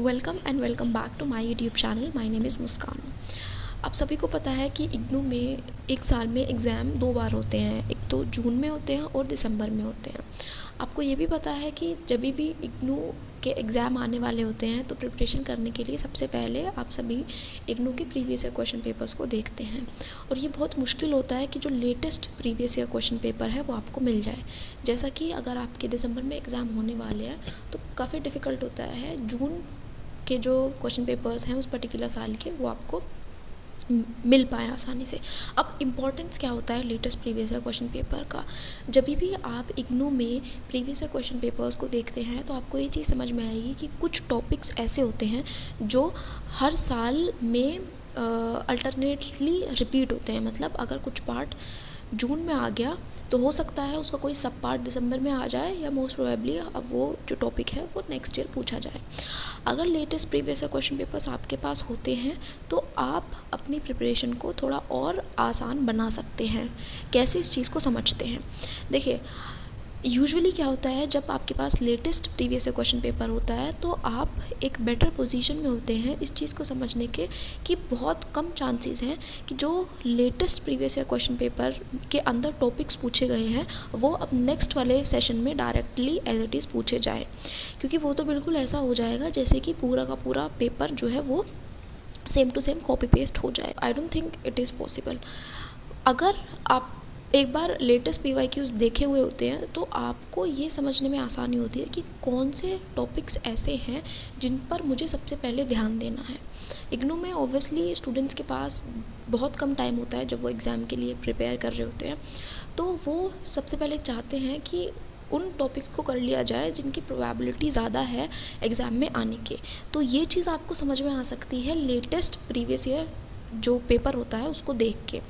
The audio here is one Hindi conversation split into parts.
Welcome back to my YouTube channel. My name is Muskan. आप सभी को पता है कि इग्नू में एक साल में एग्ज़ाम 2 बार होते हैं, एक तो जून में होते हैं और दिसंबर में होते हैं। आपको ये भी पता है कि जब भी इग्नू के एग्ज़ाम आने वाले होते हैं तो प्रिपरेशन करने के लिए सबसे पहले आप सभी इग्नू के प्रीवियस ईयर क्वेश्चन पेपर्स को देखते हैं, और ये बहुत मुश्किल होता है कि जो latest previous year question paper है वो आपको मिल जाए। जैसा कि अगर आपके दिसंबर में एग्ज़ाम होने वाले हैं तो काफ़ी डिफ़िकल्ट होता है जून के जो क्वेश्चन पेपर्स हैं उस पर्टिकुलर साल के वो आपको मिल पाए आसानी से। अब इम्पॉर्टेंस क्या होता है latest previous year question paper का? जब भी आप इग्नू में प्रीवियस ईयर क्वेश्चन पेपर्स को देखते हैं तो आपको ये चीज़ समझ में आएगी कि कुछ टॉपिक्स ऐसे होते हैं जो हर साल में अल्टरनेटली रिपीट होते हैं। मतलब अगर कुछ पार्ट जून में आ गया तो हो सकता है उसका कोई सब पार्ट दिसंबर में आ जाए, या मोस्ट प्रोबेबली अब वो जो टॉपिक है वो नेक्स्ट ईयर पूछा जाए। अगर latest previous year question papers आपके पास होते हैं तो आप अपनी प्रिपरेशन को थोड़ा और आसान बना सकते हैं। कैसे इस चीज़ को समझते हैं? देखिए, यूजुअली क्या होता है, जब आपके पास latest previous year question paper होता है तो आप एक बेटर पोजीशन में होते हैं इस चीज़ को समझने के कि बहुत कम चांसेस हैं कि जो latest previous year question paper के अंदर टॉपिक्स पूछे गए हैं वो अब नेक्स्ट वाले सेशन में डायरेक्टली एज इट इज़ पूछे जाए, क्योंकि वो तो बिल्कुल ऐसा हो जाएगा जैसे कि पूरा का पूरा पेपर जो है वो same to same copy paste हो जाए। I don't think it is possible. अगर आप एक बार लेटेस्ट PYQs देखे हुए होते हैं तो आपको ये समझने में आसानी होती है कि कौन से टॉपिक्स ऐसे हैं जिन पर मुझे सबसे पहले ध्यान देना है। इग्नू में ऑब्वियसली स्टूडेंट्स के पास बहुत कम टाइम होता है जब वो एग्ज़ाम के लिए प्रिपेयर कर रहे होते हैं, तो वो सबसे पहले चाहते हैं कि उन टॉपिक को कर लिया जाए जिनकी प्रोबेबिलिटी ज़्यादा है एग्ज़ाम में आने के। तो ये चीज़ आपको समझ में आ सकती है लेटेस्ट प्रीवियस ईयर जो पेपर होता है उसको देख के,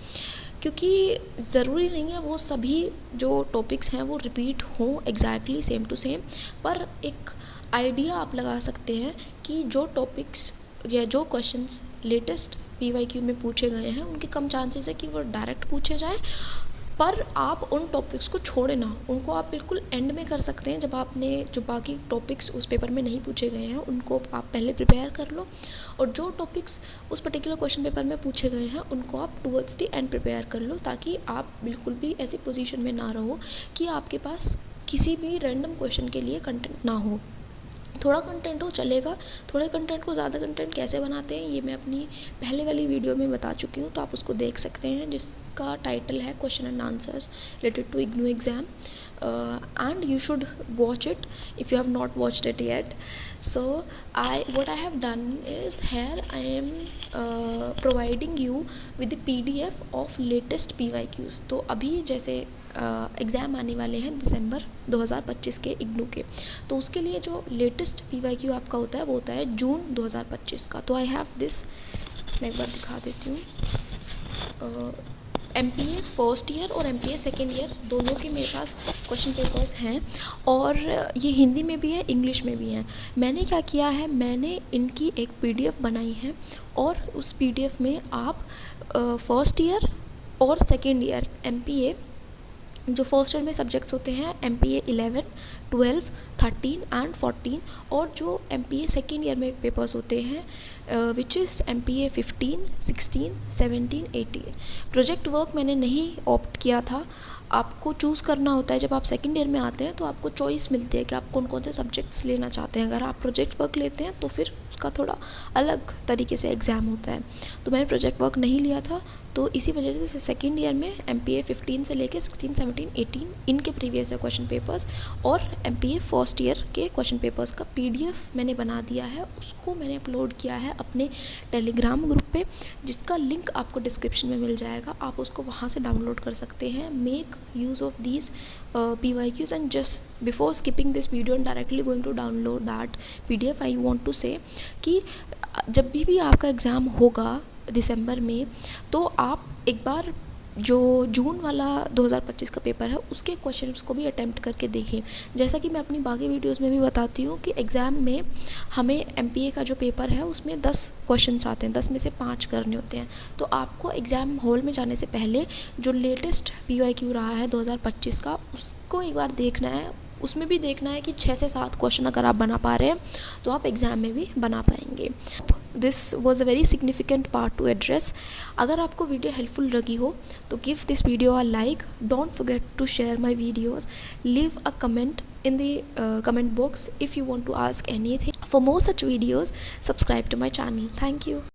क्योंकि ज़रूरी नहीं है वो सभी जो टॉपिक्स हैं वो रिपीट हों एग्जैक्टली सेम टू सेम, पर एक आइडिया आप लगा सकते हैं कि जो टॉपिक्स या जो क्वेश्चंस लेटेस्ट PYQ में पूछे गए हैं उनके कम चांसेस है कि वो डायरेक्ट पूछे जाए, पर आप उन टॉपिक्स को छोड़े ना, उनको आप बिल्कुल एंड में कर सकते हैं। जब आपने जो बाकी टॉपिक्स उस पेपर में नहीं पूछे गए हैं उनको आप पहले प्रिपेयर कर लो, और जो टॉपिक्स उस पर्टिकुलर क्वेश्चन पेपर में पूछे गए हैं उनको आप टुवर्ड्स द एंड प्रिपेयर कर लो, ताकि आप बिल्कुल भी ऐसी पोजीशन में ना रहो कि आपके पास किसी भी रैंडम क्वेश्चन के लिए कंटेंट ना हो। थोड़ा कंटेंट हो चलेगा, थोड़े कंटेंट को ज़्यादा कंटेंट कैसे बनाते हैं ये मैं अपनी पहले वाली वीडियो में बता चुकी हूँ, तो आप उसको देख सकते हैं, जिसका टाइटल है question and answers related to IGNOU exam, and you should watch it if you have not watched it yet. So what I have done is here I am providing you with the PDF of latest PYQs. तो अभी जैसे एग्ज़ाम आने वाले हैं दिसंबर 2025 के इग्नू के, तो उसके लिए जो लेटेस्ट PYQ आपका होता है वो होता है जून 2025 का। तो आई हैव दिस, मैं एक बार दिखा देती हूँ। MPA फर्स्ट ईयर और MPA सेकेंड ईयर दोनों के मेरे पास क्वेश्चन पेपर्स हैं, और ये हिंदी में भी है, इंग्लिश में भी हैं। मैंने क्या किया है, मैंने इनकी एक PDF बनाई है, और उस PDF में आप फर्स्ट ईयर और सेकेंड ईयर MPA जो फर्स्ट ईयर में सब्जेक्ट्स होते हैं MPA 11, 12, 13 एंड 14, और जो MPA सेकेंड ईयर में पेपर्स होते हैं which is MPA 15, 16, 17, 18। Project work मैंने नहीं ऑप्ट किया था, आपको चूज़ करना होता है। जब आप सेकेंड ईयर में आते हैं तो आपको चॉइस मिलती है कि आप कौन कौन से सब्जेक्ट्स लेना चाहते हैं। अगर आप प्रोजेक्ट वर्क लेते हैं तो फिर उसका थोड़ा अलग तरीके से एग्ज़ाम होता है, तो मैंने प्रोजेक्ट वर्क नहीं लिया था, तो इसी वजह से सेकेंड ईयर में MPA 15 से लेके 16, 17, 18 इनके प्रीवियस ईयर क्वेश्चन पेपर्स और MPA फर्स्ट ईयर के क्वेश्चन पेपर्स का PDF मैंने बना दिया है। उसको मैंने अपलोड किया है अपने टेलीग्राम ग्रुप पे, जिसका लिंक आपको डिस्क्रिप्शन में मिल जाएगा, आप उसको वहाँ से डाउनलोड कर सकते हैं। Make use of these PYQs, and just before skipping this video and directly going to download that PDF, I want to say कि जब भी आपका एग्ज़ाम होगा दिसंबर में तो आप एक बार जो जून वाला 2025 का पेपर है उसके क्वेश्चंस को भी अटेम्प्ट करके देखें। जैसा कि मैं अपनी बाकी वीडियोस में भी बताती हूँ कि एग्ज़ाम में हमें MPA का जो पेपर है उसमें 10 क्वेश्चंस आते हैं, 10 में से 5 करने होते हैं। तो आपको एग्ज़ाम हॉल में जाने से पहले जो लेटेस्ट PYQ रहा है 2025 का उसको एक बार देखना है, उसमें भी देखना है कि 6 से 7 क्वेश्चन अगर आप बना पा रहे हैं तो आप एग्ज़ाम में भी बना पाएंगे। This was a very significant part to address. अगर आपको वीडियो हेल्पफुल लगी हो तो give this video a like, don't forget to share my videos, leave a comment in the comment box if you want to ask anything. For more such videos, subscribe to my channel. Thank you.